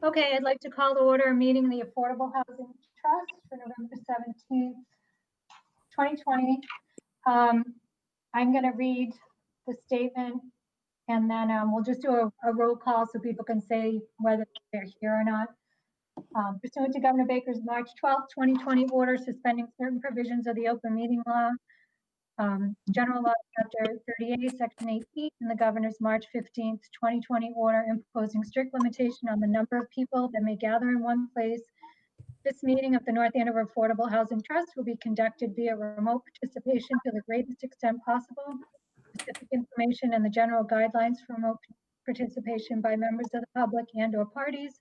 Okay, I'd like to call to order a meeting of the Affordable Housing Trust for November 17th, 2020. I'm going to read the statement and then we'll just do a roll call so people can say whether they're here or not. Pursuant to Governor Baker's March 12th, 2020 order suspending certain provisions of the open meeting law, General Law, Chapter 38, Section 8E, and the Governor's March 15th, 2020 order imposing strict limitation on the number of people that may gather in one place. This meeting of the North Andover Affordable Housing Trust will be conducted via remote participation to the greatest extent possible. Specific information and the general guidelines for remote participation by members of the public and/or parties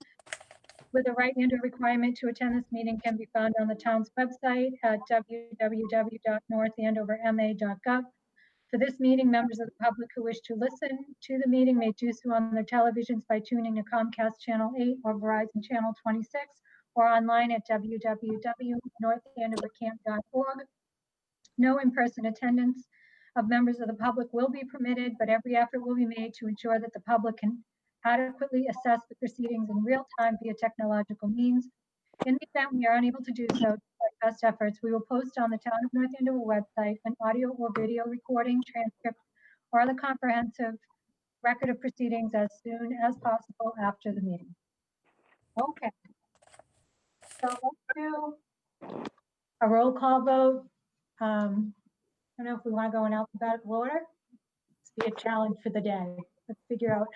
with a right and/or requirement to attend this meeting can be found on the town's website at www.northandoverma.gov. For this meeting, members of the public who wish to listen to the meeting may do so on their televisions by tuning to Comcast Channel 8 or Verizon Channel 26 or online at www.northandovercamp.org. No in-person attendance of members of the public will be permitted, but every effort will be made to ensure that the public can adequately assess the proceedings in real time via technological means. In the event we are unable to do so, despite best efforts, we will post on the Town of North Andover website an audio or video recording, transcript, or other comprehensive record of proceedings as soon as possible after the meeting. Okay. So let's do a roll call vote. I don't know if we want to go in alphabetical order. It's be a challenge for the day. Let's figure out.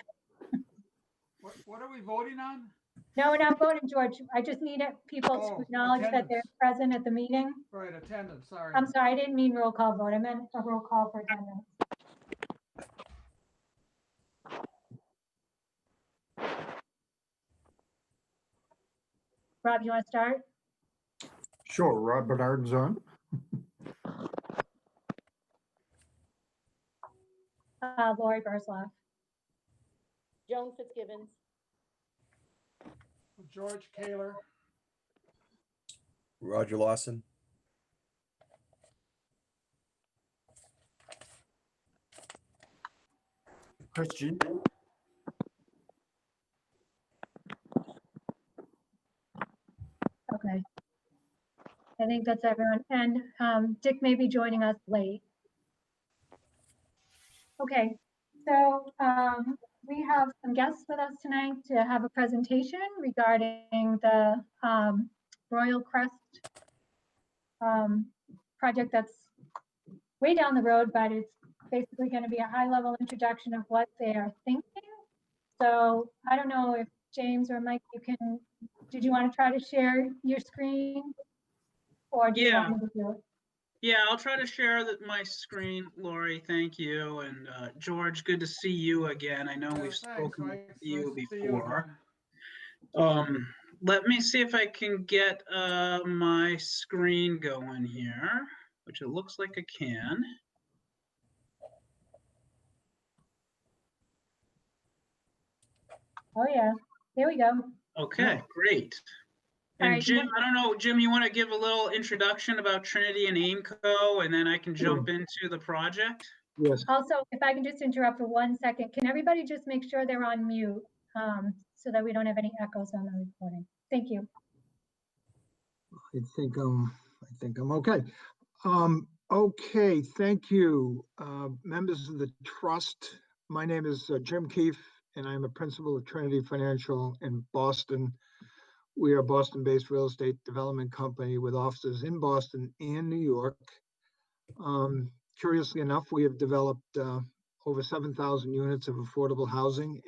What are we voting on? No, we're not voting, George. I just need people to acknowledge that they're present at the meeting. Right, attendance, sorry. I'm sorry, I didn't mean roll call vote. I meant a roll call for attendance. Rob, you want to start? Sure, Rob Bernard's on. Lori Bursloff. Joan Fitzgibbons. George Kaler. Roger Lawson. Chris G. Okay. I think that's everyone. And Dick may be joining us late. Okay, so we have some guests with us tonight to have a presentation regarding the Royal Crest project that's way down the road, but it's basically going to be a high-level introduction of what they are thinking. So I don't know if James or Mike, did you want to try to share your screen? Or do you want me to do it? Yeah, I'll try to share my screen, Lori. Thank you. And George, good to see you again. I know we've spoken with you before. Let me see if I can get my screen going here, which it looks like I can. Oh yeah, there we go. Okay, great. And right, Jim, I don't know, Jim, you want to give a little introduction about Trinity and Aimco, and then I can jump into the project? Yes. Also, if I can just interrupt for 1 second, can everybody just make sure they're on mute so that we don't have any echoes on the recording? Thank you. I think I'm okay. Okay, thank you, members of the trust. My name is Jim Keefe, and I'm a principal of Trinity Financial in Boston. We are a Boston-based real estate development company with offices in Boston and New York. Curiously enough, we have developed over 7,000 units of affordable housing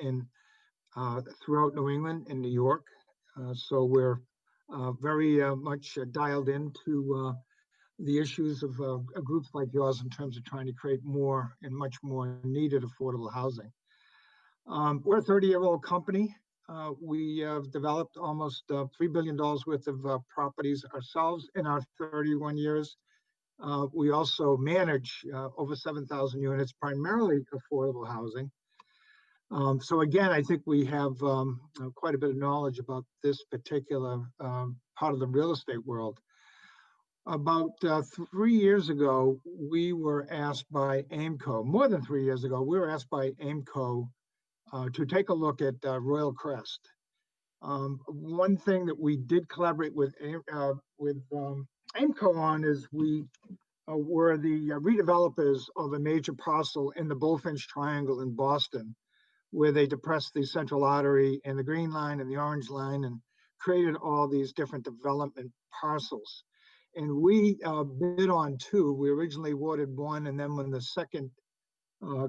throughout New England and New York. So we're very much dialed into the issues of groups like yours in terms of trying to create more and much more needed affordable housing. We're a 30-year-old company. We have developed almost $3 billion worth of properties ourselves in our 31 years. We also manage over 7,000 units, primarily affordable housing. So again, I think we have quite a bit of knowledge about this particular part of the real estate world. About 3 years ago, we were asked by Aimco, more than 3 years ago, we were asked by Aimco to take a look at Royal Crest. One thing that we did collaborate with AIMCO on is we were the redevelopers of a major parcel in the Bullfinch Triangle in Boston, where they depressed the Central Artery and the Green Line and the Orange Line and created all these different development parcels. And we bid on two. We originally awarded one, and then when the second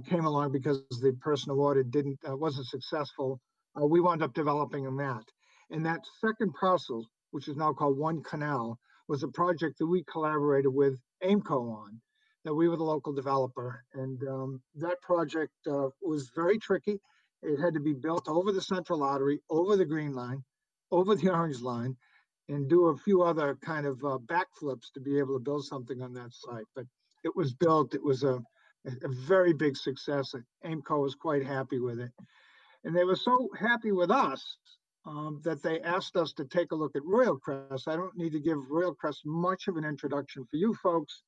came along because the person awarded wasn't successful, we wound up developing on that. And that second parcel, which is now called One Canal, was a project that we collaborated with AIMCO on, that we were the local developer. And that project was very tricky. It had to be built over the Central Artery, over the Green Line, over the Orange Line, and do a few other kind of backflips to be able to build something on that site. But it was built. It was a very big success. AIMCO was quite happy with it. And they were so happy with us that they asked us to take a look at Royal Crest. I don't need to give Royal Crest much of an introduction for you folks.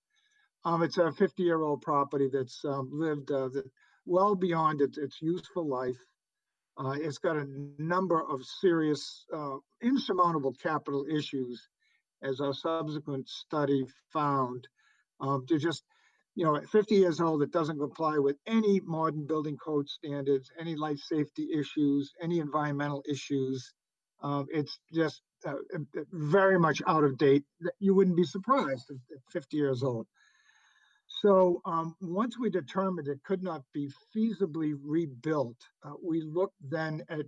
It's a 50-year-old property that's lived well beyond its useful life. It's got a number of serious, insurmountable capital issues, as our subsequent study found. They're just, at 50 years old, it doesn't comply with any modern building code standards, any life safety issues, any environmental issues. It's just very much out of date. You wouldn't be surprised at 50 years old. So once we determined it could not be feasibly rebuilt, we looked then at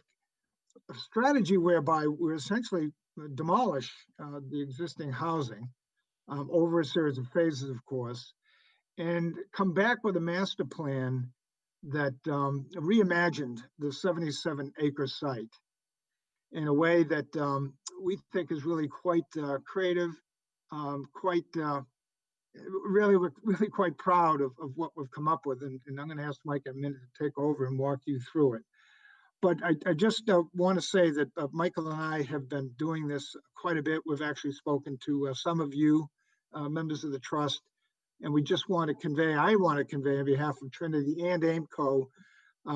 a strategy whereby we essentially demolish the existing housing over a series of phases, of course, and come back with a master plan that reimagined the 77-acre site in a way that we think is really quite creative, we're really quite proud of what we've come up with. And I'm going to ask Mike a minute to take over and walk you through it. But I just want to say that Michael and I have been doing this quite a bit. We've actually spoken to some of you, members of the trust, and we just want to convey, I want to convey on behalf of Trinity and AIMCO,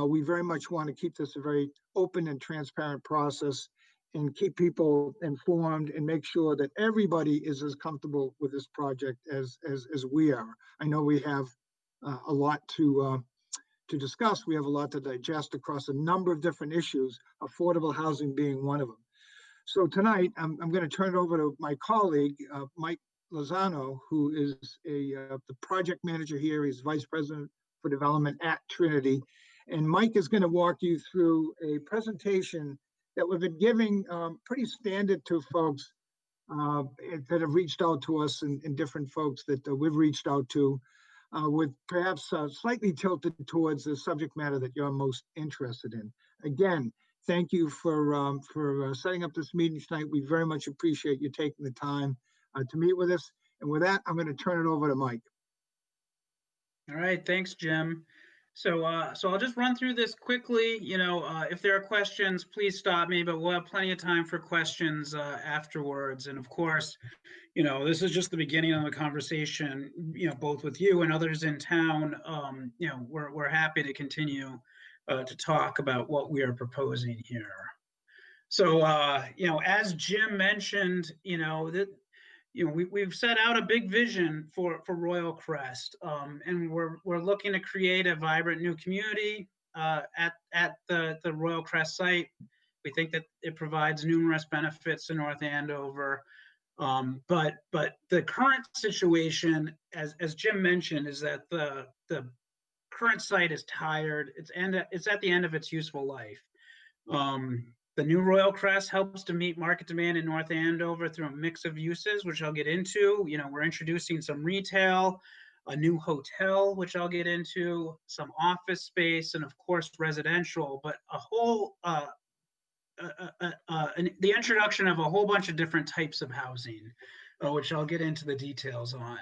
we very much want to keep this a very open and transparent process and keep people informed and make sure that everybody is as comfortable with this project as we are. I know we have a lot to discuss. We have a lot to digest across a number of different issues, affordable housing being one of them. So tonight, I'm going to turn it over to my colleague, Mike Lozano, who is the project manager here. He's vice president for development at Trinity. And Mike is going to walk you through a presentation that we've been giving pretty standard to folks that have reached out to us and different folks that we've reached out to with perhaps slightly tilted towards the subject matter that you're most interested in. Again, thank you for setting up this meeting tonight. We very much appreciate you taking the time to meet with us. And with that, I'm going to turn it over to Mike. All right, thanks, Jim. So I'll just run through this quickly. If there are questions, please stop me, but we'll have plenty of time for questions afterwards. And of course, this is just the beginning of the conversation, both with you and others in town. We're happy to continue to talk about what we are proposing here. So, as Jim mentioned, we've set out a big vision for Royal Crest, and we're looking to create a vibrant new community at the Royal Crest site. We think that it provides numerous benefits to North Andover, but the current situation, as Jim mentioned, is that the current site is tired. It's at the end of its useful life. The new Royal Crest helps to meet market demand in North Andover through a mix of uses, which I'll get into. We're introducing some retail, a new hotel, which I'll get into, some office space, and of course residential, but the introduction of a whole bunch of different types of housing, which I'll get into the details on.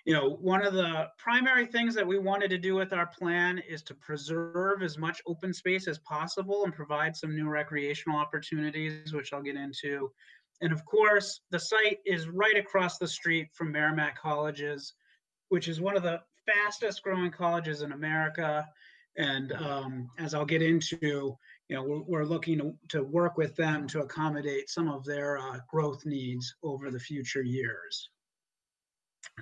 One of the primary things that we wanted to do with our plan is to preserve as much open space as possible and provide some new recreational opportunities, which I'll get into. And of course, the site is right across the street from Merrimack Colleges, which is one of the fastest growing colleges in America. And as I'll get into, we're looking to work with them to accommodate some of their growth needs over the future years.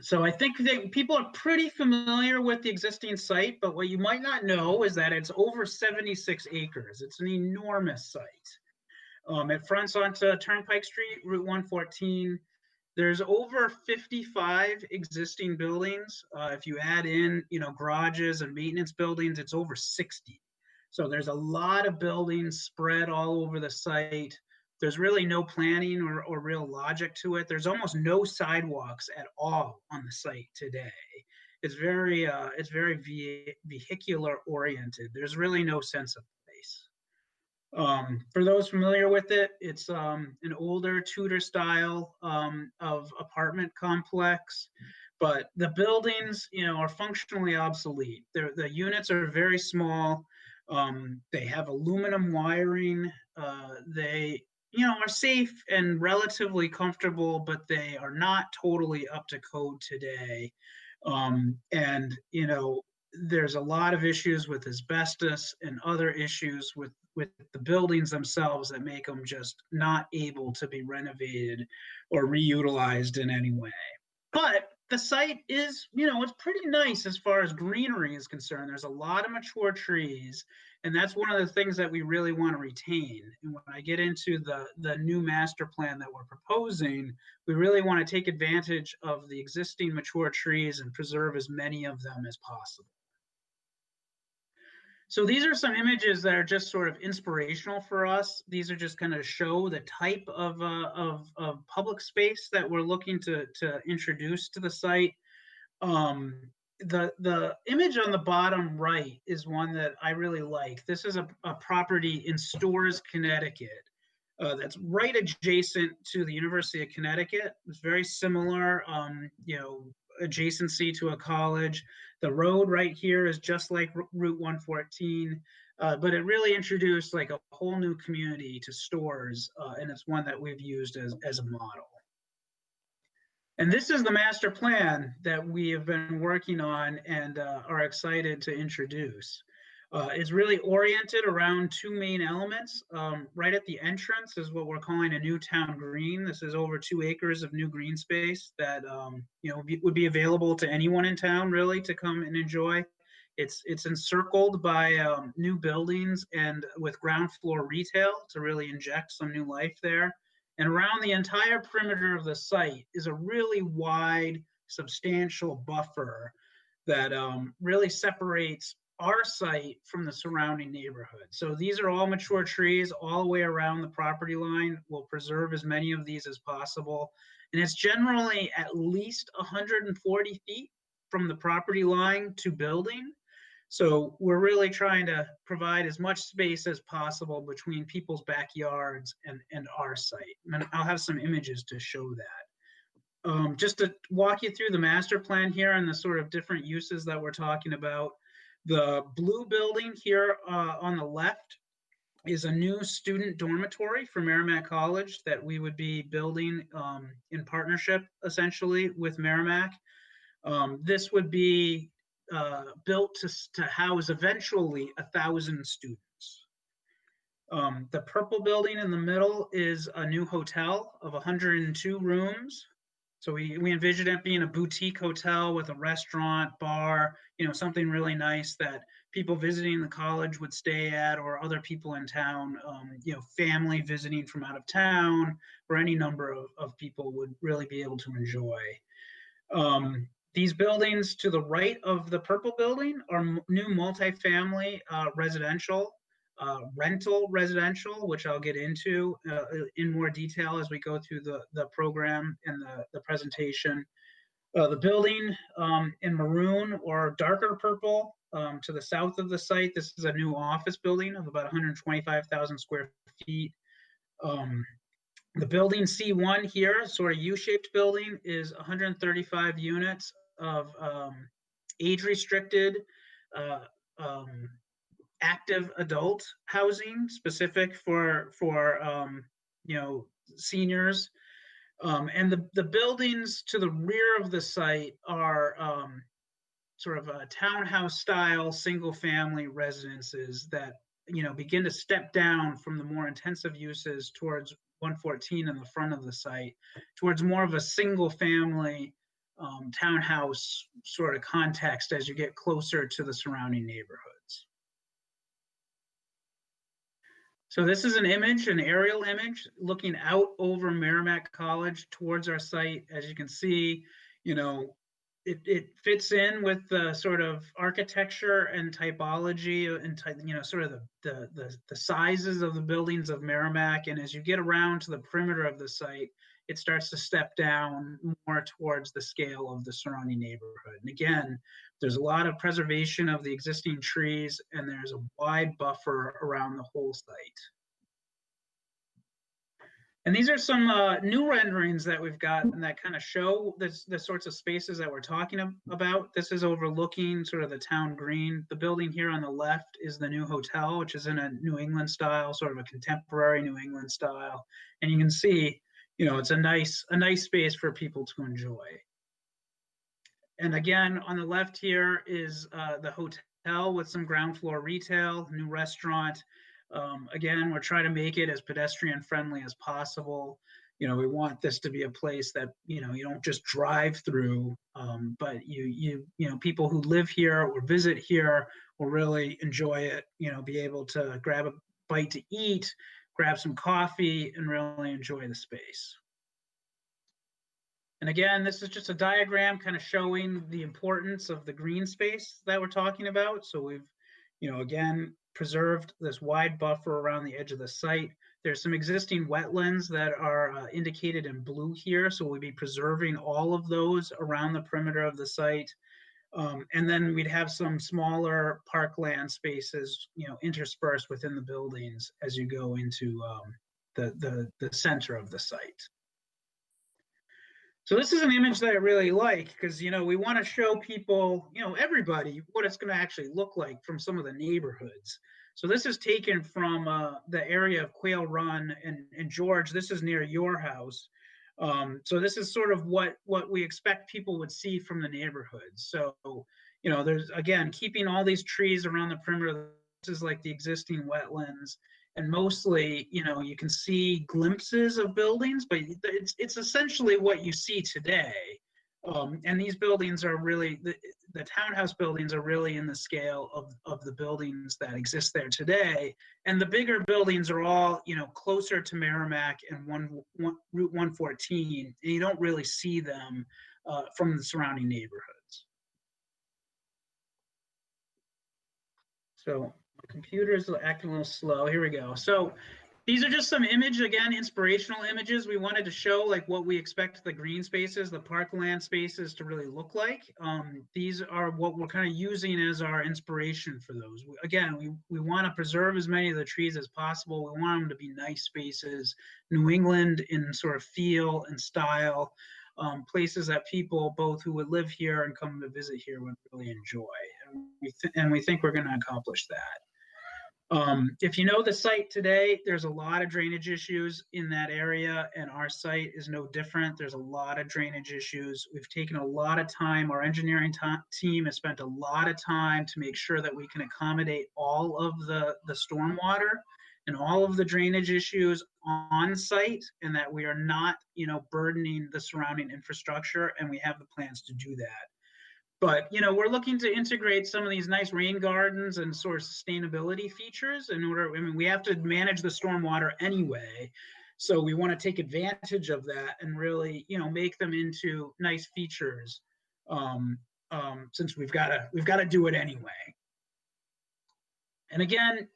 So I think that people are pretty familiar with the existing site, but what you might not know is that it's over 76 acres. It's an enormous site. It fronts onto Turnpike Street, Route 114. There's over 55 existing buildings. If you add in, garages and maintenance buildings, it's over 60. So there's a lot of buildings spread all over the site. There's really no planning or real logic to it. There's almost no sidewalks at all on the site today. It's very vehicular oriented. There's really no sense of place. For those familiar with it, it's an older Tudor style of apartment complex, but the buildings, are functionally obsolete. The units are very small. They have aluminum wiring. They, are safe and relatively comfortable, but they are not totally up to code today. And, there's a lot of issues with asbestos and other issues with the buildings themselves that make them just not able to be renovated or reutilized in any way. But the site is, it's pretty nice as far as greenery is concerned. There's a lot of mature trees, and that's one of the things that we really want to retain. And when I get into the new master plan that we're proposing, we really want to take advantage of the existing mature trees and preserve as many of them as possible. So these are some images that are just sort of inspirational for us. These are just kind of show the type of public space that we're looking to introduce to the site. The image on the bottom right is one that I really like. This is a property in Storrs, Connecticut. That's right adjacent to the University of Connecticut. It's very similar, adjacency to a college. The road right here is just like Route 114, but it really introduced like a whole new community to Storrs, and it's one that we've used as a model. And this is the master plan that we have been working on and are excited to introduce. It's really oriented around two main elements. Right at the entrance is what we're calling a new town green. This is over 2 acres of new green space that would be available to anyone in town really to come and enjoy. It's encircled by new buildings and with ground floor retail to really inject some new life there. And around the entire perimeter of the site is a really wide, substantial buffer that really separates our site from the surrounding neighborhood. So these are all mature trees all the way around the property line. We'll preserve as many of these as possible. And it's generally at least 140 feet from the property line to building. So we're really trying to provide as much space as possible between people's backyards and our site. And I'll have some images to show that. Just to walk you through the master plan here and the sort of different uses that we're talking about. The blue building here on the left is a new student dormitory for Merrimack College that we would be building in partnership essentially with Merrimack. This would be built to house eventually 1,000 students. The purple building in the middle is a new hotel of 102 rooms. So we envision it being a boutique hotel with a restaurant, bar, something really nice that people visiting the college would stay at, or other people in town, family visiting from out of town, or any number of people would really be able to enjoy. These buildings to the right of the purple building are new multifamily residential, rental residential, which I'll get into in more detail as we go through the program and the presentation. The building in maroon or darker purple to the south of the site, this is a new office building of about 125,000 square feet. The building C1 here, sort of U-shaped building, is 135 units of age-restricted active adult housing specific for seniors. And the buildings to the rear of the site are sort of a townhouse style single family residences that begin to step down from the more intensive uses towards 114 in the front of the site, towards more of a single family townhouse sort of context as you get closer to the surrounding neighborhoods. So this is an image, an aerial image, looking out over Merrimack College towards our site. As you can see, it fits in with the sort of architecture and typology and sort of the sizes of the buildings of Merrimack. And as you get around to the perimeter of the site, it starts to step down more towards the scale of the surrounding neighborhood. And again, there's a lot of preservation of the existing trees, and there's a wide buffer around the whole site. And these are some new renderings that we've got and that kind of show the sorts of spaces that we're talking about. This is overlooking sort of the town green. The building here on the left is the new hotel, which is in a New England style, sort of a contemporary New England style. And you can see, it's a nice space for people to enjoy. And again, on the left here is the hotel with some ground floor retail, new restaurant. Again, we're trying to make it as pedestrian friendly as possible. We want this to be a place that, you don't just drive through, but people who live here or visit here will really enjoy it, be able to grab a bite to eat, grab some coffee, and really enjoy the space. And again, this is just a diagram kind of showing the importance of the green space that we're talking about. So we've, again, preserved this wide buffer around the edge of the site. There's some existing wetlands that are indicated in blue here. So we'll be preserving all of those around the perimeter of the site. And then we'd have some smaller parkland spaces, interspersed within the buildings as you go into the center of the site. So this is an image that I really like because, we want to show people, everybody, what it's going to actually look like from some of the neighborhoods. So this is taken from the area of Quail Run and George. This is near your house. So this is sort of what we expect people would see from the neighborhoods. So, there's, again, keeping all these trees around the perimeter. This is like the existing wetlands. And mostly, you can see glimpses of buildings, but it's essentially what you see today. And these buildings are really, the townhouse buildings are really in the scale of the buildings that exist there today. And the bigger buildings are all, closer to Merrimack and Route 114, and you don't really see them from the surrounding neighborhoods. So my computer's acting a little slow. Here we go. So these are just some inspirational images. We wanted to show like what we expect the green spaces, the parkland spaces to really look like. These are what we're kind of using as our inspiration for those. We want to preserve as many of the trees as possible. We want them to be nice spaces, New England in sort of feel and style, places that people both who would live here and come to visit here would really enjoy. And we think we're going to accomplish that. If you know the site today, there's a lot of drainage issues in that area, and our site is no different. There's a lot of drainage issues. We've taken a lot of time. Our engineering team has spent a lot of time to make sure that we can accommodate all of the stormwater and all of the drainage issues on site, and that we are not, burdening the surrounding infrastructure, and we have the plans to do that. But, we're looking to integrate some of these nice rain gardens and sort of sustainability features in order, we have to manage the stormwater anyway. So we want to take advantage of that and really, make them into nice features since we've got to do it anyway. And again,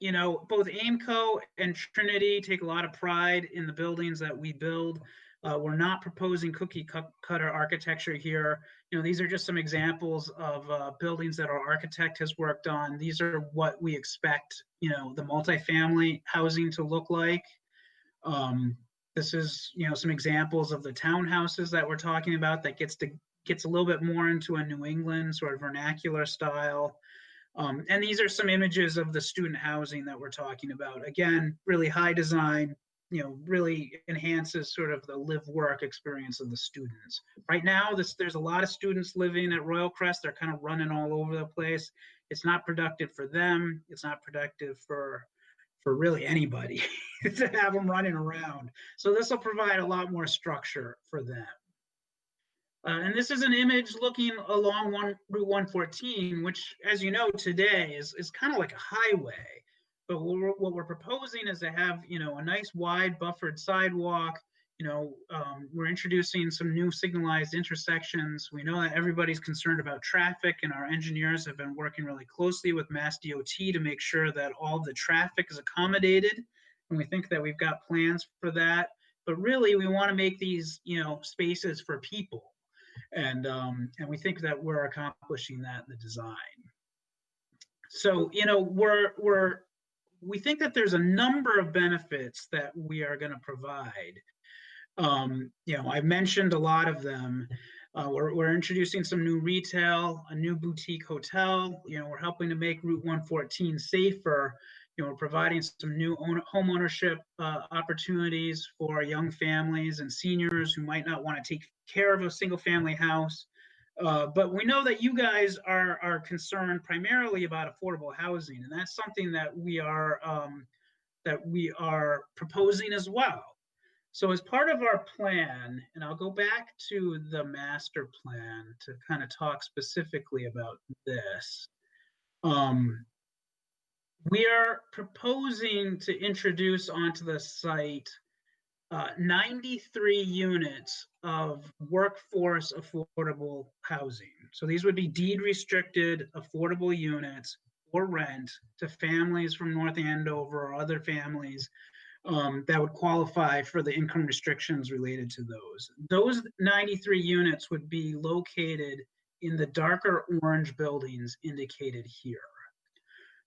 both Aimco and Trinity take a lot of pride in the buildings that we build. We're not proposing cookie cutter architecture here. These are just some examples of buildings that our architect has worked on. These are what we expect, the multifamily housing to look like. This is, some examples of the townhouses that we're talking about that gets a little bit more into a New England sort of vernacular style. And these are some images of the student housing that we're talking about. Again, really high design, really enhances sort of the live-work experience of the students. Right now, there's a lot of students living at Royal Crest. They're kind of running all over the place. It's not productive for them. It's not productive for for really anybody to have them running around. So this will provide a lot more structure for them. And this is an image looking along Route 114, which, as you know, today is kind of like a highway. But what we're proposing is to have, a nice wide buffered sidewalk. We're introducing some new signalized intersections. We know that everybody's concerned about traffic, and our engineers have been working really closely with Mass DOT to make sure that all the traffic is accommodated. And we think that we've got plans for that. But really, we want to make these, spaces for people. And we think that we're accomplishing that in the design. So, we think that there's a number of benefits that we are going to provide. I mentioned a lot of them. We're introducing some new retail, a new boutique hotel. We're helping to make Route 114 safer. We're providing some new home ownership opportunities for young families and seniors who might not want to take care of a single family house. But we know that you guys are concerned primarily about affordable housing, and that's something that we are proposing as well. So as part of our plan, and I'll go back to the master plan to kind of talk specifically about this. We are proposing to introduce onto the site 93 units of workforce affordable housing. So these would be deed restricted affordable units for rent to families from North Andover or other families that would qualify for the income restrictions related to those. Those 93 units would be located in the darker orange buildings indicated here.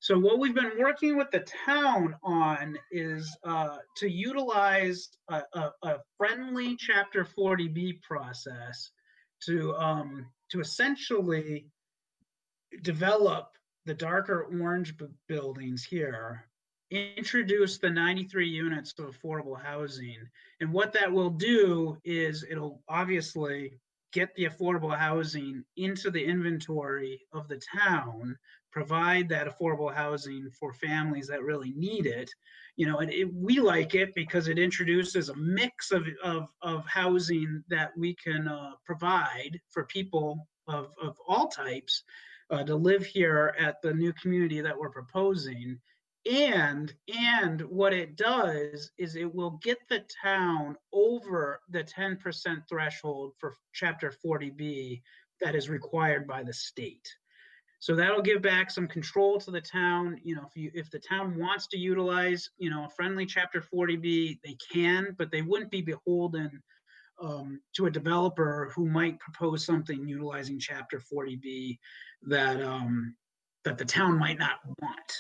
So what we've been working with the town on is to utilize a friendly Chapter 40B process to essentially develop the darker orange buildings here, introduce the 93 units of affordable housing. And what that will do is it'll obviously get the affordable housing into the inventory of the town, provide that affordable housing for families that really need it. And we like it because it introduces a mix of housing that we can provide for people of all types to live here at the new community that we're proposing. And what it does is it will get the town over the 10% threshold for Chapter 40B that is required by the state. So that'll give back some control to the town. If the town wants to utilize, a friendly Chapter 40B, they can, but they wouldn't be beholden to a developer who might propose something utilizing Chapter 40B that the town might not want.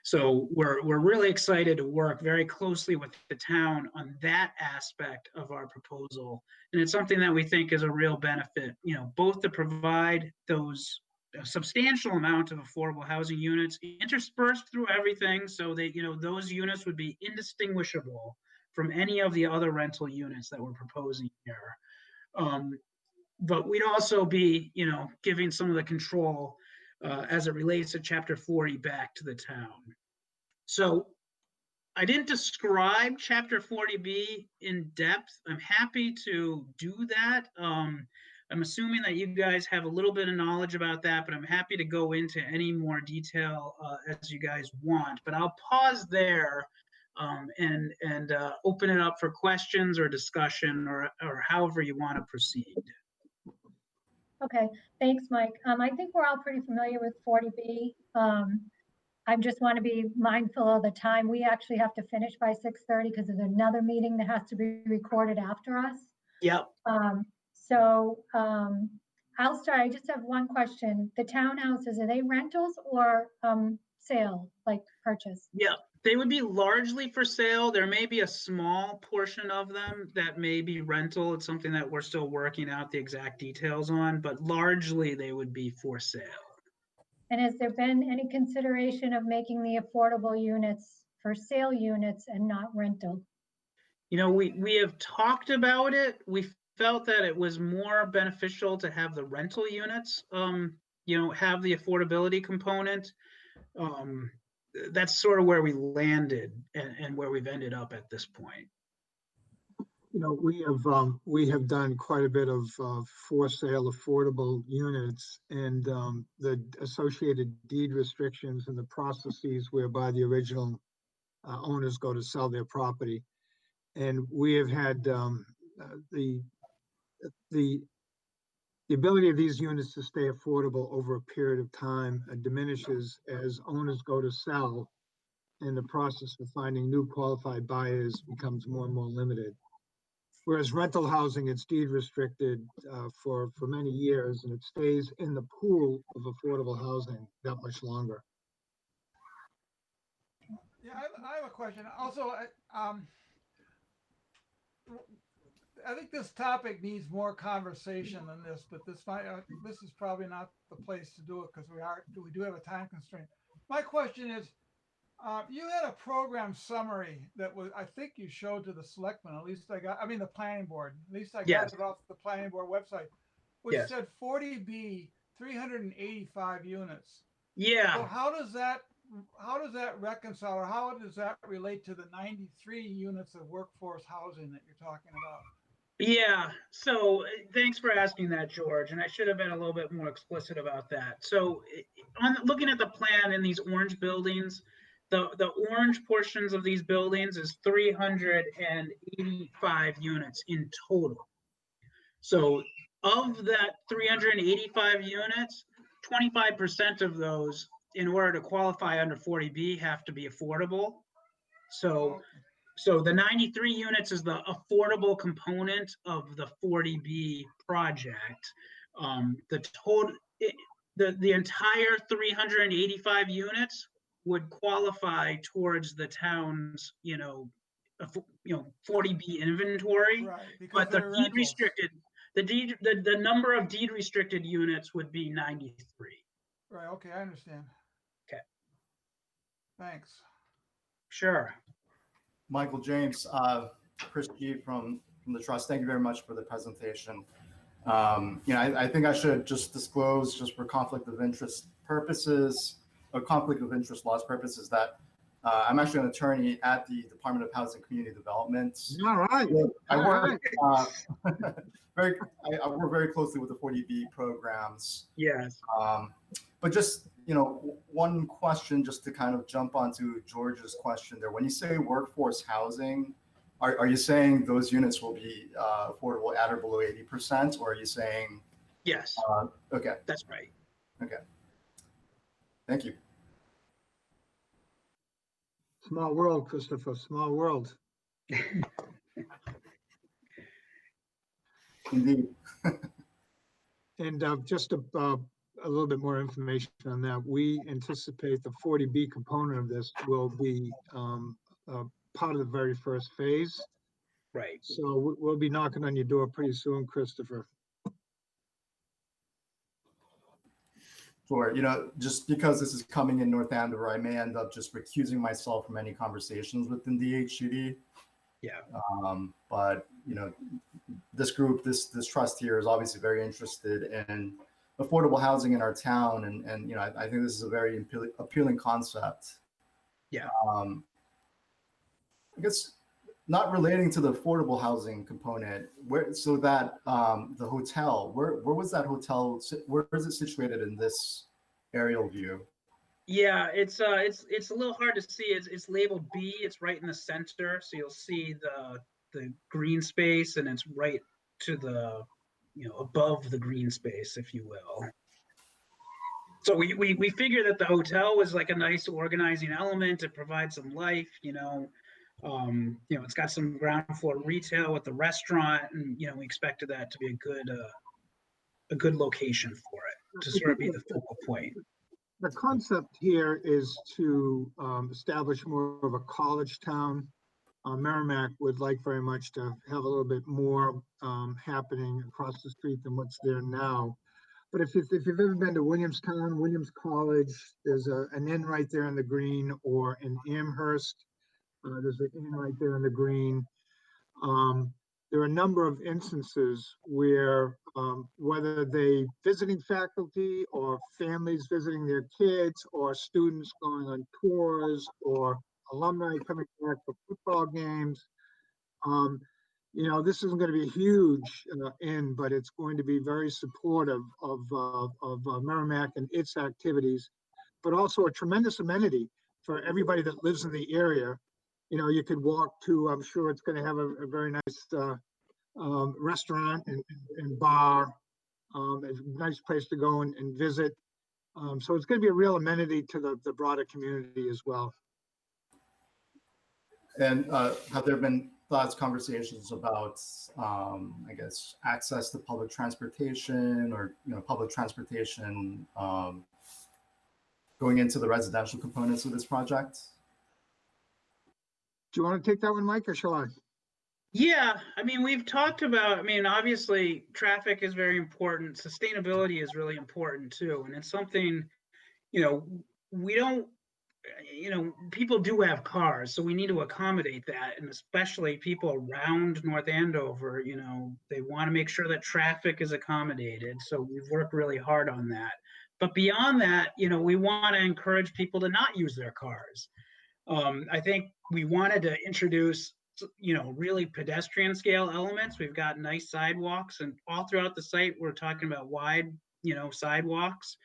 So we're really excited to work very closely with the town on that aspect of our proposal. And it's something that we think is a real benefit, both to provide those substantial amount of affordable housing units interspersed through everything so that, those units would be indistinguishable from any of the other rental units that we're proposing here. But we'd also be, giving some of the control as it relates to Chapter 40 back to the town. So I didn't describe Chapter 40B in depth. I'm happy to do that. I'm assuming that you guys have a little bit of knowledge about that, but I'm happy to go into any more detail as you guys want. But I'll pause there and open it up for questions or discussion or however you want to proceed. Okay, thanks, Mike. I think we're all pretty familiar with 40B. I just want to be mindful of the time. We actually have to finish by 6:30 because there's another meeting that has to be recorded after us. Yep. I'll start. I just have one question. The townhouses, are they rentals or sale, like purchase? Yeah, they would be largely for sale. There may be a small portion of them that may be rental. It's something that we're still working out the exact details on, but largely they would be for sale. And has there been any consideration of making the affordable units for sale units and not rental? We have talked about it. We felt that it was more beneficial to have the rental units, have the affordability component. that's sort of where we landed and where we've ended up at this point. You know, we have done quite a bit of for sale affordable units, and the associated deed restrictions and the processes whereby the original owners go to sell their property. And we have had the ability of these units to stay affordable over a period of time diminishes as owners go to sell, and the process of finding new qualified buyers becomes more and more limited. Whereas rental housing, it's deed restricted for many years, and it stays in the pool of affordable housing that much longer. Yeah, I have a question. Also, I think this topic needs more conversation than this, but this is probably not the place to do it because we do have a time constraint. My question is, you had a program summary that I think you showed to the selectmen, the planning board, at least I got Yes. it off the planning board website, which Yes. said 40B, 385 units. Yeah. So how does that reconcile, or how does that relate to the 93 units of workforce housing that you're talking about? Yeah, so thanks for asking that, George, and I should have been a little bit more explicit about that. So on looking at the plan in these orange buildings, the orange portions of these buildings is 385 units in total. So of that 385 units, 25% of those, in order to qualify under 40B, have to be affordable. So the 93 units is the affordable component of the 40B project. The entire 385 units would qualify towards the town's, 40B inventory. Right, because But the they're deed rentals. restricted, the number of deed restricted units would be 93. Right, okay, I understand. Okay. Thanks. Sure. Michael James, Chris G from the Trust. Thank you very much for the presentation. I think I should just disclose, just for conflict of interest purposes, or conflict of interest laws purposes, that I'm actually an attorney at the Department of Housing and Community Development. All right. I work I work very closely with the 40B programs. Yes. But just, one question just to kind of jump onto George's question there. When you say workforce housing, are you saying those units will be affordable at or below 80%, or are you saying? Yes. Okay. That's right. Okay. Thank you. Small world, Christopher, small world. Indeed. And just a little bit more information on that. We anticipate the 40B component of this will be part of the very first phase. Right. So we'll be knocking on your door pretty soon, Christopher. Sure. Just because this is coming in North Andover, I may end up just recusing myself from any conversations within DHCD. Yeah. But this group, this trust here is obviously very interested in affordable housing in our town, and I think this is a very appealing concept. Yeah. I guess not relating to the affordable housing component, the hotel, where was that hotel? Where is it situated in this aerial view? Yeah, it's a little hard to see. It's labeled B. It's right in the center, so you'll see the green space, and it's right to the above the green space, if you will. So we figure that the hotel was like a nice organizing element. It provides some life, it's got some ground floor retail with the restaurant, and we expected that to be a good location for it, to sort of be the focal point. The concept here is to establish more of a college town. Merrimack would like very much to have a little bit more happening across the street than what's there now. But if you've ever been to Williamstown, Williams College, there's an inn right there in the green, or in Amherst, there's an inn right there in the green. there are a number of instances where whether they visiting faculty or families visiting their kids or students going on tours or alumni coming back for football games, this isn't going to be a huge but it's going to be very supportive of Merrimack and its activities, but also a tremendous amenity for everybody that lives in the area. You could walk to, I'm sure it's going to have a very nice restaurant and bar, a nice place to go and visit. So it's going to be a real amenity to the broader community as well. And have there been thoughts, conversations about, I guess, access to public transportation or, public transportation going into the residential components of this project? Do you want to take that one, Mike, or shall I? Yeah, I mean, we've talked about, obviously traffic is very important. Sustainability is really important too. And it's something, we don't, people do have cars, so we need to accommodate that. And especially people around North Andover, they want to make sure that traffic is accommodated. So we've worked really hard on that. But beyond that, we want to encourage people to not use their cars. I think we wanted to introduce, really pedestrian scale elements. We've got nice sidewalks, and all throughout the site, we're talking about wide, sidewalks.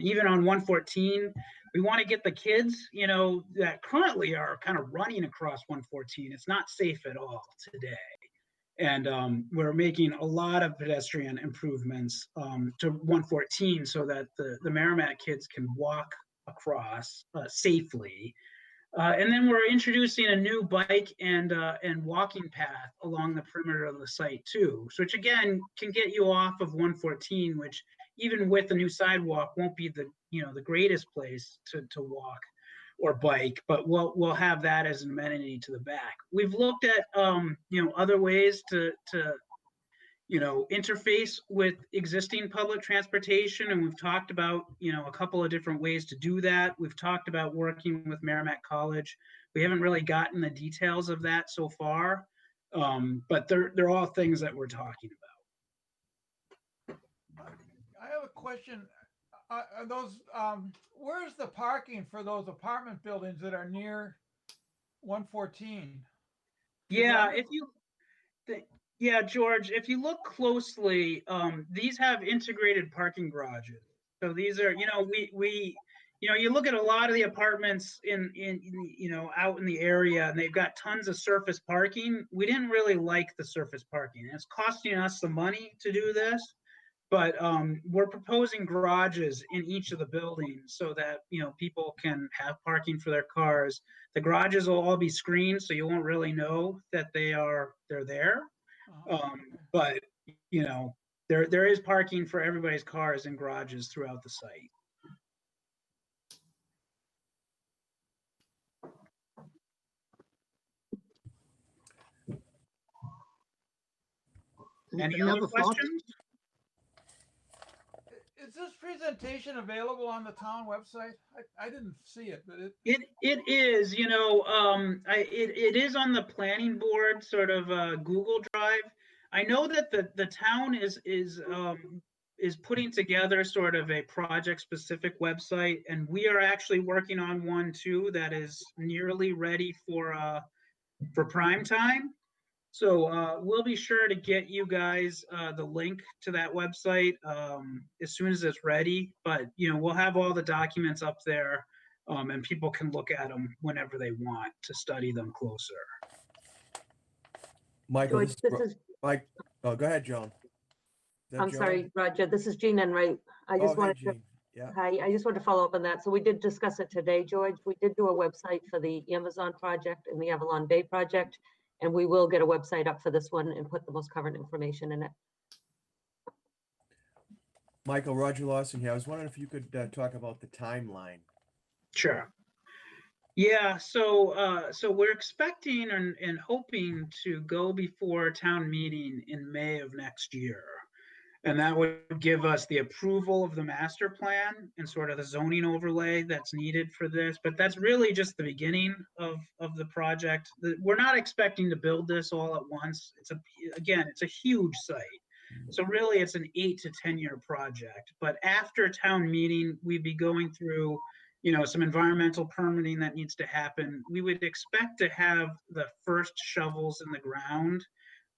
Even on 114, we want to get the kids, that currently are kind of running across 114. It's not safe at all today. And we're making a lot of pedestrian improvements to 114 so that the Merrimack kids can walk across safely. And then we're introducing a new bike and walking path along the perimeter of the site too, so which again can get you off of 114, which even with the new sidewalk won't be the the greatest place to walk or bike, but we'll have that as an amenity to the back. We've looked at other ways to interface with existing public transportation. And we've talked about, a couple of different ways to do that. We've talked about working with Merrimack College. We haven't really gotten the details of that so far, but they're all things that we're talking about. I have a question. Are those, where's the parking for those apartment buildings that are near 114? Yeah, yeah, George, if you look closely, these have integrated parking garages. So these are, you look at a lot of the apartments in out in the area, and they've got tons of surface parking. We didn't really like the surface parking. It's costing us some money to do this, but we're proposing garages in each of the buildings so that people can have parking for their cars. The garages will all be screened, so you won't really know that they're there. But there is parking for everybody's cars and garages throughout the site. Any other questions? Is this presentation available on the town website? I didn't see it, but it is. It is on the planning board sort of Google Drive. I know that the town is putting together sort of a project specific website, and we are actually working on one too that is nearly ready for prime time. So we'll be sure to get you guys the link to that website as soon as it's ready. But we'll have all the documents up there, and people can look at them whenever they want to study them closer. Michael, George, this is Mike. Oh, go ahead, Joan. I'm sorry, Roger. This is Jean Enright. I just wanted to. Yeah. Hi, I just wanted to follow up on that. So we did discuss it today, George. We did do a website for the Amazon project and the Avalon Bay project, and we will get a website up for this one and put the most current information in it. Michael, Roger Lawson here. I was wondering if you could talk about the timeline. Sure. Yeah, so we're expecting and hoping to go before town meeting in May of next year. And that would give us the approval of the master plan and sort of the zoning overlay that's needed for this. But that's really just the beginning of the project. We're not expecting to build this all at once. Again, it's a huge site. So really it's an 8 to 10 year project. But after town meeting, we'd be going through, some environmental permitting that needs to happen. We would expect to have the first shovels in the ground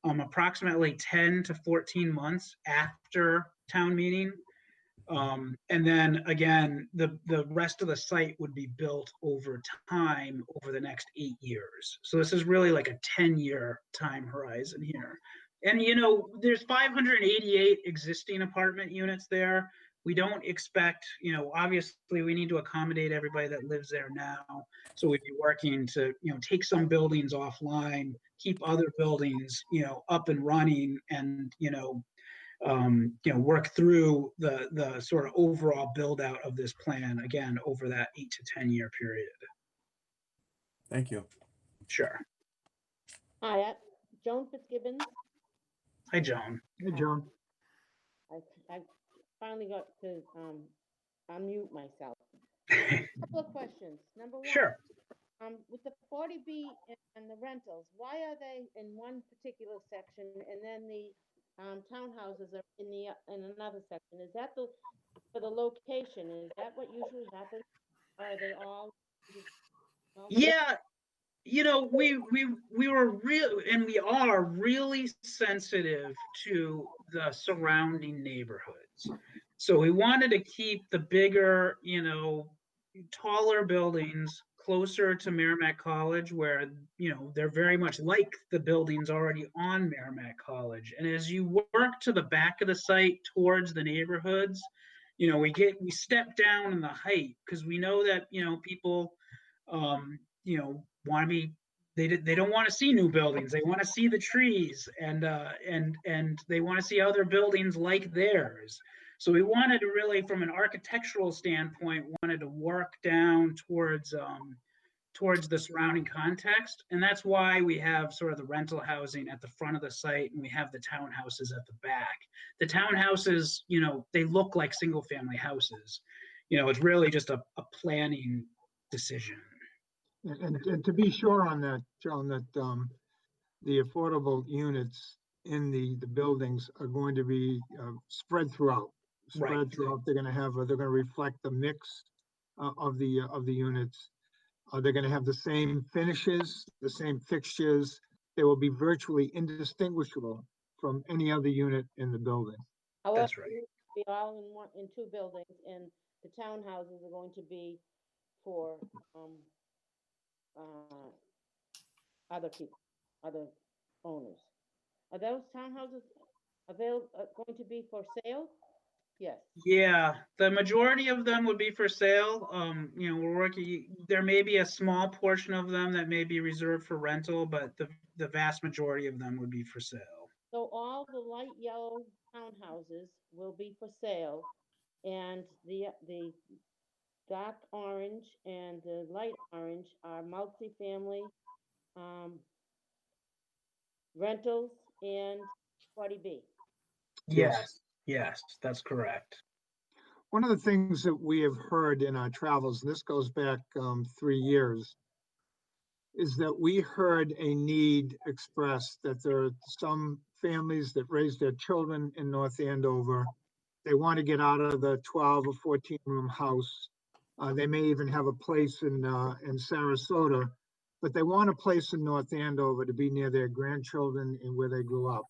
approximately 10 to 14 months after town meeting. And then again, the rest of the site would be built over time over the next 8 years. So this is really like a 10-year time horizon here. And there's 588 existing apartment units there. We don't expect, obviously we need to accommodate everybody that lives there now. So we'd be working to, take some buildings offline, keep other buildings, up and running, and, work through the sort of overall build out of this plan, again, over that 8 to 10 year period. Thank you. Sure. Hi, Joan Fitzgibbons. Hi, Joan. Hey, Joan. I finally got to unmute myself. Couple of questions. Number one. Sure. With the 40B and the rentals, why are they in one particular section and then the townhouses are in another section? Is that for the location? Is that what usually happens? Or are they all? Yeah, we were real, and we are really sensitive to the surrounding neighborhoods. So we wanted to keep the bigger, taller buildings closer to Merrimack College, where, they're very much like the buildings already on Merrimack College. And as you work to the back of the site towards the neighborhoods, we step down in the height because we know that, people, want to be, they don't want to see new buildings. They want to see the trees and they want to see other buildings like theirs. So we wanted to really, from an architectural standpoint, wanted to work down towards the surrounding context. And that's why we have sort of the rental housing at the front of the site and we have the townhouses at the back. The townhouses, they look like single family houses. It's really just a planning decision. And to be sure on that, Joan, that the affordable units in the buildings are going to be spread throughout. Right. They're going to reflect the mix of the units. They're going to have the same finishes, the same fixtures. They will be virtually indistinguishable from any other unit in the building. However, That's right. be all in two buildings, and the townhouses are going to be for other people, other owners. Are those townhouses going to be for sale? Yes. Yeah, the majority of them would be for sale. We're working, there may be a small portion of them that may be reserved for rental, but the vast majority of them would be for sale. So all the light yellow townhouses will be for sale, and the dark orange and the light orange are multifamily rentals and 40B. Yes, that's correct. One of the things that we have heard in our travels, and this goes back 3 years, is that we heard a need expressed that there are some families that raise their children in North Andover. They want to get out of the 12 or 14 room house. They may even have a place in Sarasota, but they want a place in North Andover to be near their grandchildren and where they grew up.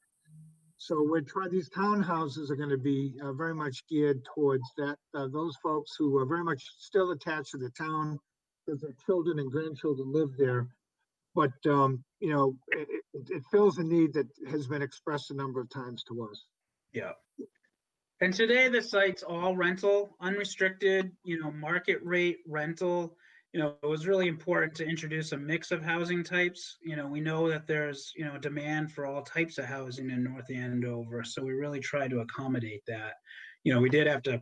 So these townhouses are going to be very much geared towards that, those folks who are very much still attached to the town because their children and grandchildren live there. But, it fills a need that has been expressed a number of times to us. Yeah. And today the site's all rental, unrestricted, market rate rental. It was really important to introduce a mix of housing types. We know that there's, demand for all types of housing in North Andover. So we really try to accommodate that. We did have to,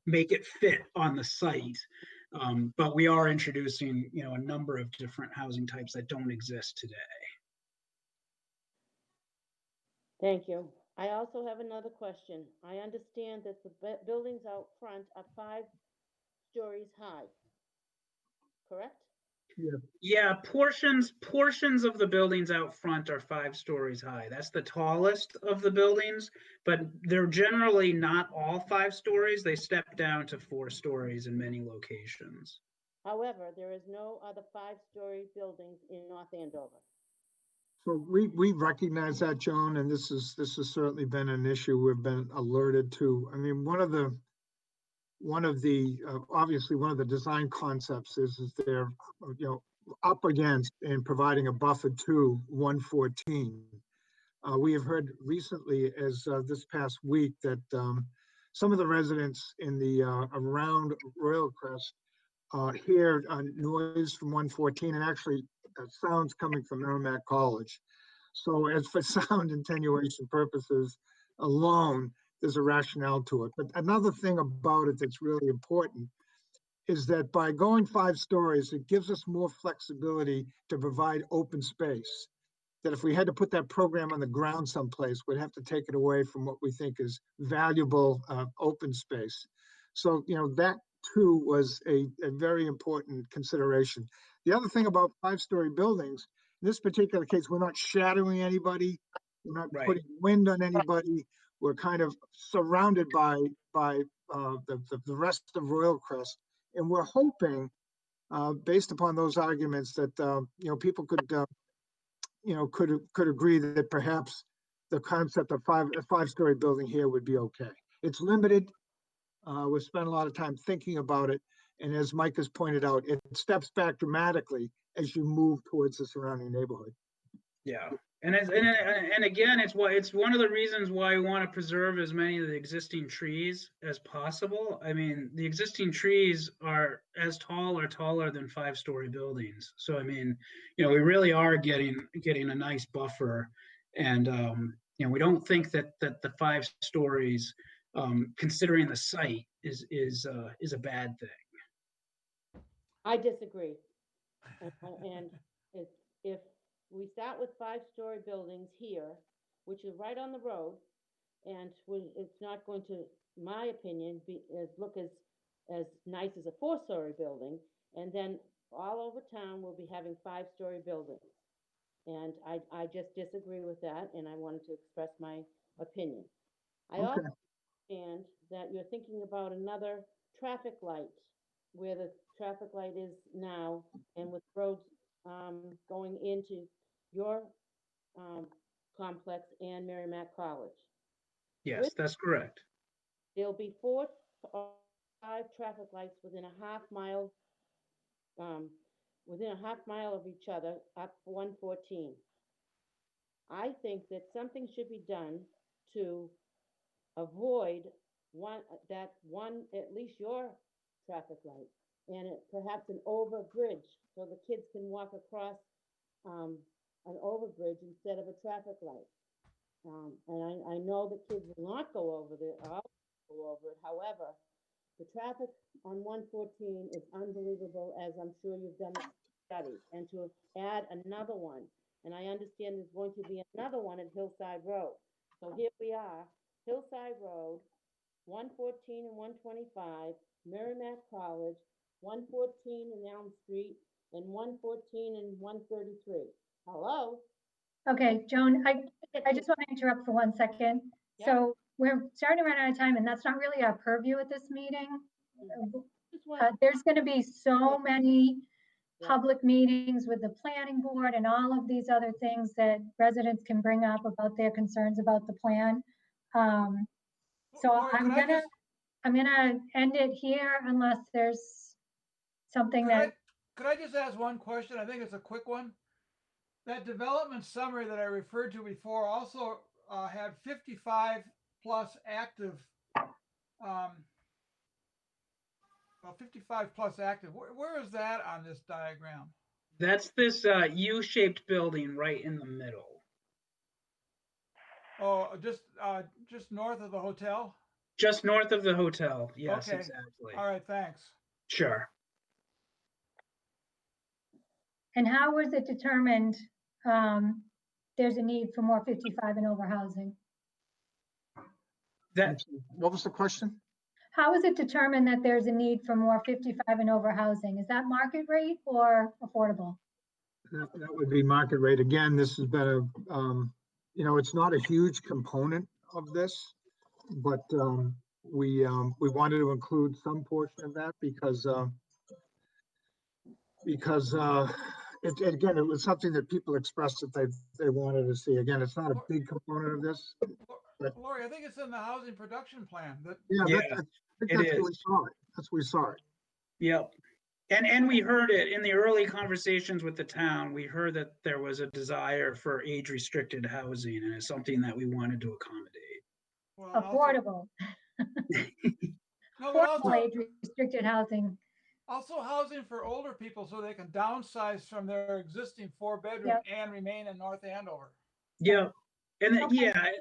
make it fit on the site. But we are introducing, a number of different housing types that don't exist today. Thank you. I also have another question. I understand that the buildings out front are 5 stories high, correct? Yeah, portions of the buildings out front are 5 stories high. That's the tallest of the buildings, but they're generally not all 5 stories. They step down to 4 stories in many locations. However, there is no other 5-story buildings in North Andover. So we recognize that, Joan, and this has certainly been an issue we've been alerted to. I mean, one of the obviously one of the design concepts is they're, you know, up against and providing a buffer to 114. We have heard recently, as this past week, that some of the residents in the around Royal Crest hear noise from 114 and actually sounds coming from Merrimack College. So as for sound attenuation purposes alone, there's a rationale to it. But another thing about it that's really important is that by going 5 stories, it gives us more flexibility to provide open space. That if we had to put that program on the ground someplace, we'd have to take it away from what we think is valuable open space. So, you know, that too was a very important consideration. The other thing about 5-story buildings, in this particular case, we're not shadowing anybody, we're not Right. putting wind on anybody. We're kind of surrounded by the rest of Royal Crest, and we're hoping, based upon those arguments, that you know, people could could agree that perhaps the concept of a 5-story building here would be okay. It's limited. We've spent a lot of time thinking about it, and as Mike has pointed out, it steps back dramatically as you move towards the surrounding neighborhood. Yeah, and again, it's one of the reasons why we want to preserve as many of the existing trees as possible. I mean, the existing trees are as tall or taller than 5-story buildings. So I mean, you know, we really are getting a nice buffer, and you know, we don't think that the 5 stories, considering the site, is a bad thing. I disagree. And if we start with 5-story buildings here, which is right on the road, and it's not going to, my opinion, look as nice as a 4-story building, and then all over town we'll be having 5-story buildings. And I just disagree with that, and I wanted to express my opinion. I also understand that you're thinking about another traffic light where the traffic light is now, and with roads going into your complex and Merrimack College. Yes, that's correct. There'll be 4 or 5 traffic lights within a half mile of each other up 114. I think that something should be done to avoid at least your traffic light, and perhaps an overbridge so the kids can walk across an overbridge instead of a traffic light. And I know the kids will not go over there, I'll go over it. However, the traffic on 114 is unbelievable, as I'm sure you've done the study, and to add another one, and I understand there's going to be another one at Hillside Road. So here we are, Hillside Road, 114 and 125, Merrimack College, 114 in Elm Street, and 114 and 133. Hello? Okay, Joan, I just want to interrupt for 1 second. Yeah. So we're starting to run out of time, and that's not really our purview at this meeting. There's going to be so many public meetings with the planning board and all of these other things that residents can bring up about their concerns about the plan. So Lori, I'm gonna end it here unless there's something could I just ask one question? I think it's a quick one. That development summary that I referred to before also had 55 plus active, 55 plus active. Where is that on this diagram? That's this U-shaped building right in the middle. Oh, just north of the hotel? Just north of the hotel. Yes, Okay. exactly. All right, thanks. Sure. And how was it determined there's a need for more 55 and over housing? That, What was the question? How is it determined that there's a need for more 55 and over housing? Is that market rate or affordable? That would be market rate. Again, this has been it's not a huge component of this, but we wanted to include some portion of that because again, it was something that people expressed that they wanted to see. Again, it's not a big component of this. Lori, I think it's in the housing production plan that. Yeah, Yeah, I think it that's where is. we saw it. That's where we saw it. Yep. And we heard it in the early conversations with the town. We heard that there was a desire for age-restricted housing, and it's something that we wanted to accommodate. Well, and also- Affordable. No, but Affordable also, age restricted housing. also housing for older people so they can downsize from their existing 4-bedroom Yep. and remain in North Andover. Yeah, and Okay. yeah,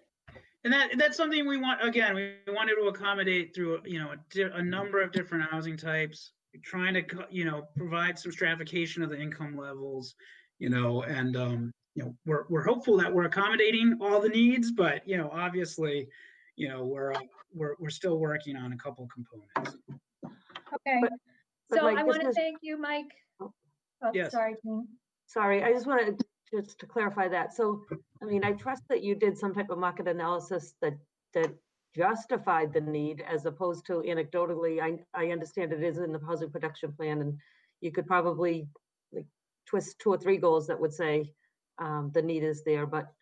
and that's something we want. Again, we wanted to accommodate through a number of different housing types, trying to provide some stratification of the income levels, and we're hopeful that we're accommodating all the needs, but obviously, we're still working on a couple components. Okay, but so Mike, I this want to is- thank you, Mike. Oh. Oh, Yes. sorry, Jean. Sorry, I just wanted just to clarify that. So, I mean, I trust that you did some type of market analysis that justified the need as opposed to anecdotally. I understand it is in the housing production plan, and you could probably like twist 2 or 3 goals that would say the need is there, but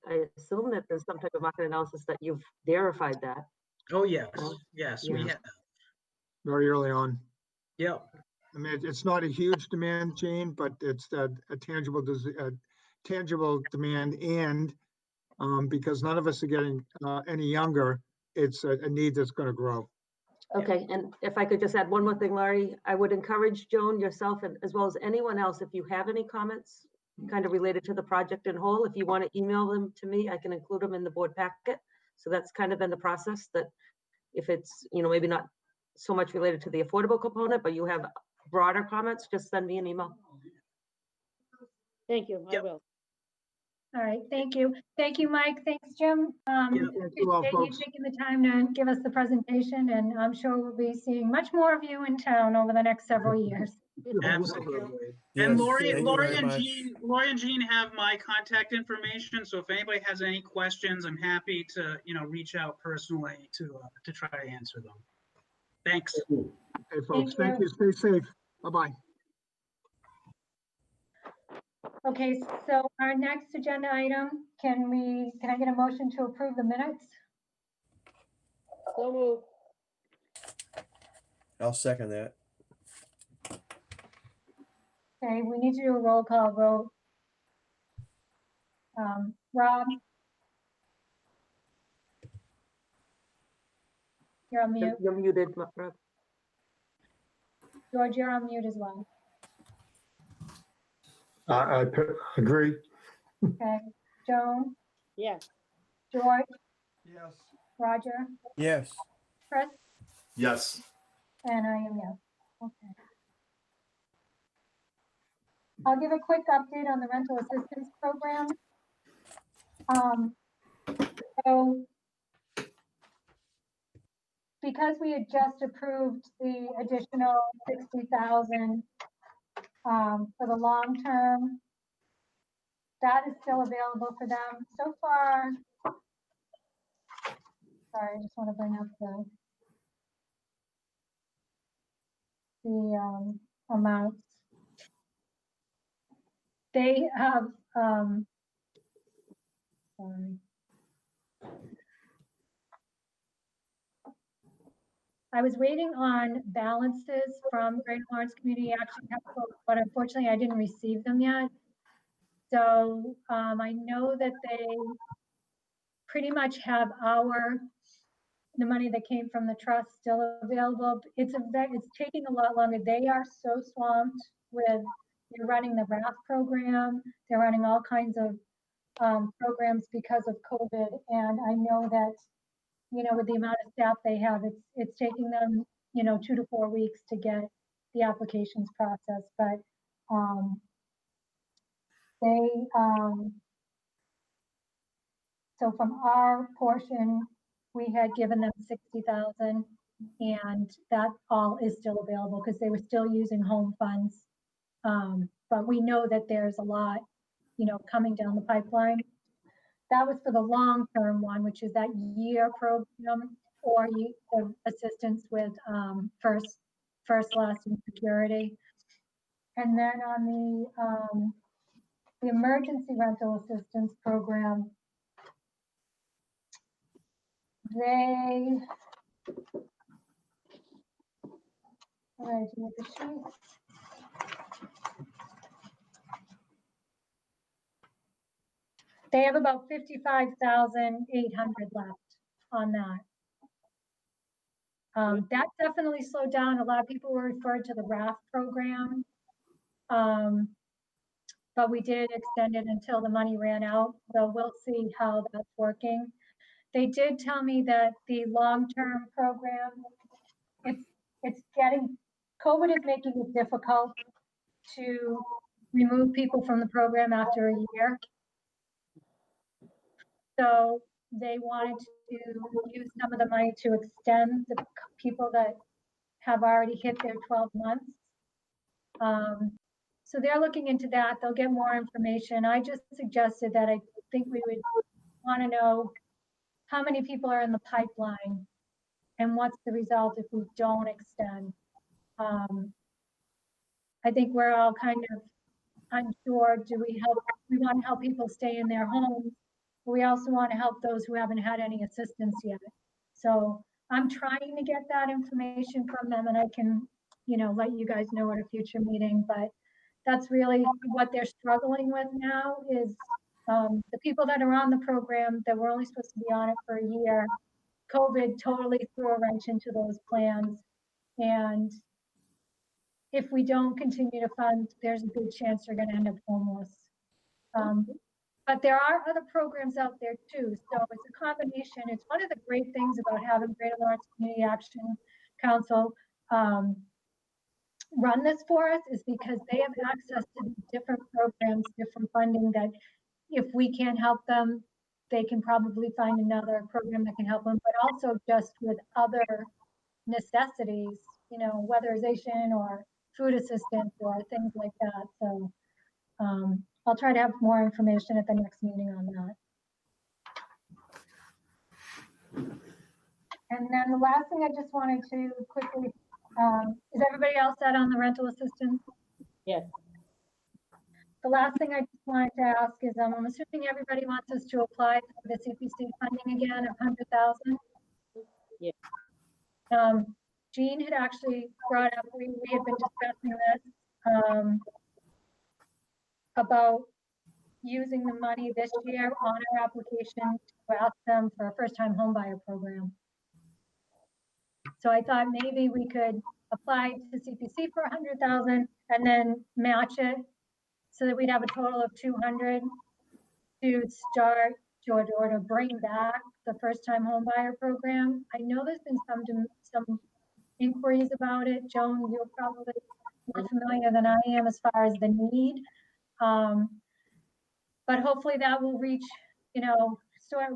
I assume that there's some type of market analysis that you've verified that. Oh yes, Oh, yes, we yeah. have. Very early on. Yep. I mean, it's not a huge demand, Jane, but it's a tangible demand, and because none of us are getting any younger, it's a need that's going to grow. Okay, and if I could just add one more thing, Laurie, I would encourage Joan, yourself, and as well as anyone else, if you have any comments kind of related to the project in whole, if you want to email them to me, I can include them in the board packet. So that's kind of been the process, that if it's, maybe not so much related to the affordable component, but you have broader comments, just send me an email. Thank you, I Yep. will. All right, thank you. Thank you, Mike. Thanks, Jim. Thank you all, Appreciate you folks. taking the time to give us the presentation, and I'm sure we'll be seeing much more of you in town over the next several years. Absolutely. Yes, And Lori, thank you Lori very and much. Lori and Jean have my contact information. So if anybody has any questions, I'm happy to, reach out personally to try to answer them. Thanks. Hey, folks, Thank thank you. Stay safe. Bye-bye. Okay, so our next agenda item, can I get a motion to approve the minutes? So moved. I'll second that. Okay, we need to do a roll call vote. Rob? You're on mute. You're muted, Rob. George, you're on mute as well. I agree. Okay, Joan, Yes. George, Yes. Roger, Yes, Chris, Yes. and I am yes. Okay. I'll give a quick update on the rental assistance program. So because we had just approved the additional 60,000 for the long term, that is still available for them. So far, sorry, I just want to bring up the amounts. They have, sorry. I was waiting on balances from Greater Lawrence Community Action Council, but unfortunately I didn't receive them yet. So I know that they pretty much have the money that came from the trust still available. It's taking a lot longer. They are so swamped with, they're running the RAF program. They're running all kinds of programs because of COVID. And I know that, with the amount of staff they have, it's taking them, 2 to 4 weeks to get the applications processed. But so from our portion, we had given them 60,000, and that all is still available because they were still using home funds. But we know that there's a lot, coming down the pipeline. That was for the long-term one, which is that year program, or the assistance with first, last, and security. And then on the emergency rental assistance program, they, what did I do with the sheet? They have about 55,800 left on that. That definitely slowed down. A lot of people were referred to the RAF program. But we did extend it until the money ran out. So we'll see how that's working. They did tell me that the long-term program, COVID is making it difficult to remove people from the program after a year. So they wanted to use some of the money to extend the people that have already hit their 12 months. So they're looking into that. They'll get more information. I just suggested that I think we would want to know how many people are in the pipeline and what's the result if we don't extend. I think we're all kind of unsure. We want to help people stay in their homes, but we also want to help those who haven't had any assistance yet. So I'm trying to get that information from them, and I can, let you guys know at a future meeting, but that's really what they're struggling with now is the people that are on the program that were only supposed to be on it for a year. COVID totally threw a wrench into those plans. And if we don't continue to fund, there's a good chance they're going to end up homeless. But there are other programs out there too. So it's a combination. It's one of the great things about having Greater Lawrence Community Action Council run this for us is because they have access to different programs, different funding that if we can't help them, they can probably find another program that can help them, but also just with other necessities, weatherization or food assistance or things like that. So I'll try to have more information at the next meeting on that. And then the last thing I just wanted to quickly, is everybody else set on the rental assistance? Yes. The last thing I just wanted to ask is, I'm assuming everybody wants us to apply for the CPC funding again of 100,000. Yeah. Jean had actually brought up, we had been discussing this about using the money this year on our application to ask them for a first-time homebuyer program. So I thought maybe we could apply to CPC for 100,000 and then match it so that we'd have a total of 200 to start or to bring back the first-time homebuyer program. I know there's been some inquiries about it. Joan, you're probably more familiar than I am as far as the need. But hopefully that will reach, so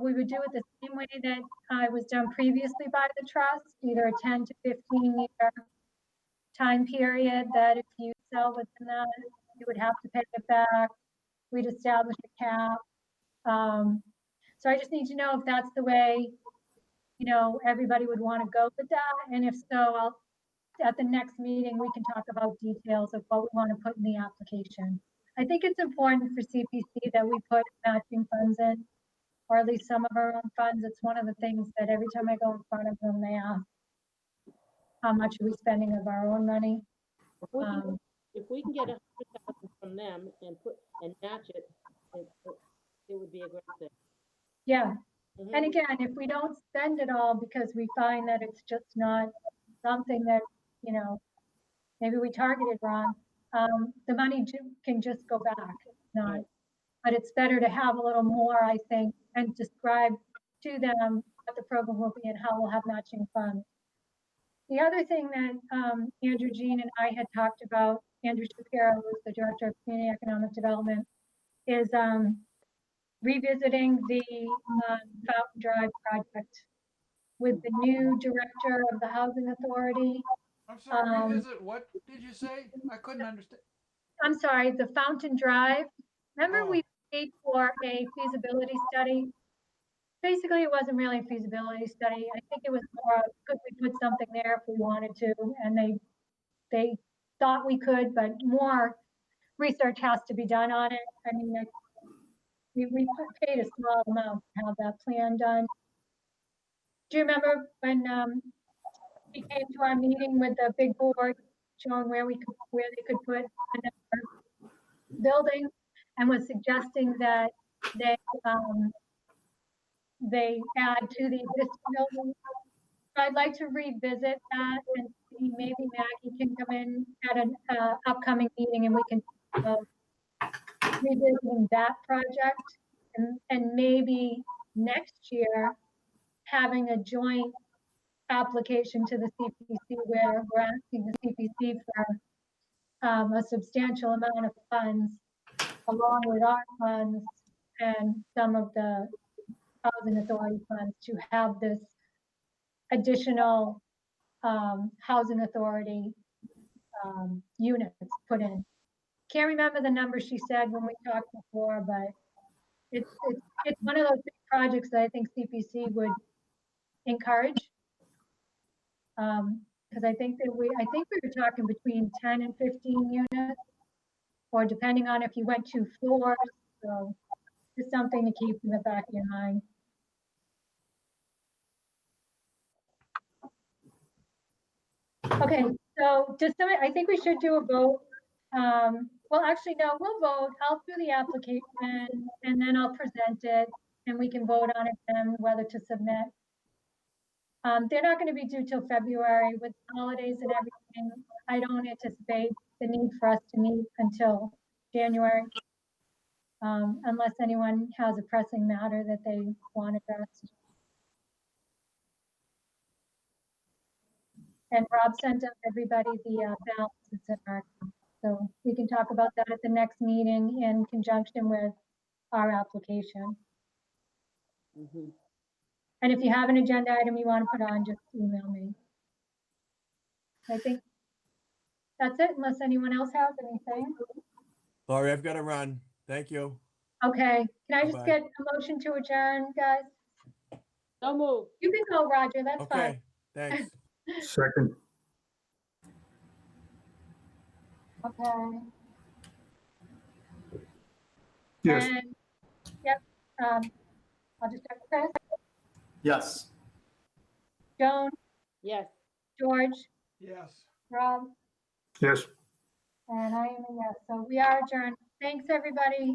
we would do it the same way that it was done previously by the trust, either a 10 to 15 year time period that if you sell within that, you would have to pay it back. We'd establish a cap. So I just need to know if that's the way, everybody would want to go with that. And if so, at the next meeting, we can talk about details of what we want to put in the application. I think it's important for CPC that we put matching funds in, or at least some of our own funds. It's one of the things that every time I go in front of them, they ask, how much are we spending of our own money? If we can get 100,000 from them and match it, it would be a great thing. Yeah. And again, if we don't spend it all because we find that it's just not something that, maybe we targeted wrong, the money can just go back. It's not, but it's better to have a little more, I think, and describe to them what the program will be and how we'll have matching funds. The other thing that Andrew, Jean, and I had talked about, Andrew Shapiro, who's the Director of Community Economic Development, is revisiting the Fountain Drive project with the new director of the Housing Authority. I'm sorry, Um, revisit, what did you say? I couldn't understand. I'm sorry, the Fountain Drive. Remember Oh. we paid for a feasibility study? Basically, it wasn't really a feasibility study. I think it was more, could we put something there if we wanted to? And they thought we could, but more research has to be done on it. I mean, we paid a small amount to have that plan done. Do you remember when he came to our meeting with the big board showing where they could put another building and was suggesting that they add to the existing building? So I'd like to revisit that and see, maybe Maggie can come in at an upcoming meeting and we can revisiting that project, and maybe next year having a joint application to the CPC where we're asking the CPC for a substantial amount of funds along with our funds and some of the housing authority funds to have this additional housing authority units put in. Can't remember the number she said when we talked before, but it's one of those big projects that I think CPC would encourage. Because I think we were talking between 10 and 15 units, or depending on if you went 2 floors. So it's something to keep in the back of your mind. Okay, so I think we should do a vote. Well, actually, no, we'll vote. I'll do the application and then I'll present it and we can vote on it then whether to submit. They're not going to be due till February with holidays and everything. I don't anticipate the need for us to meet until January, unless anyone has a pressing matter that they want addressed. And Rob sent out everybody the balances at our account. So we can talk about that at the next meeting in conjunction with our application. Mhm. And if you have an agenda item you want to put on, just email me. I think that's it, unless anyone else has anything. Laurie, I've got to run. Thank you. Okay, can I just Bye-bye. get a motion to adjourn, guys? So moved. You can go, Roger, that's fine. Okay, thanks. Second. Okay. Yes. And, yep, I'll just check Chris, Yes. Joan, Yes. George, Yes. Rob, Yes. and I am a yes. So we are adjourned. Thanks, everybody.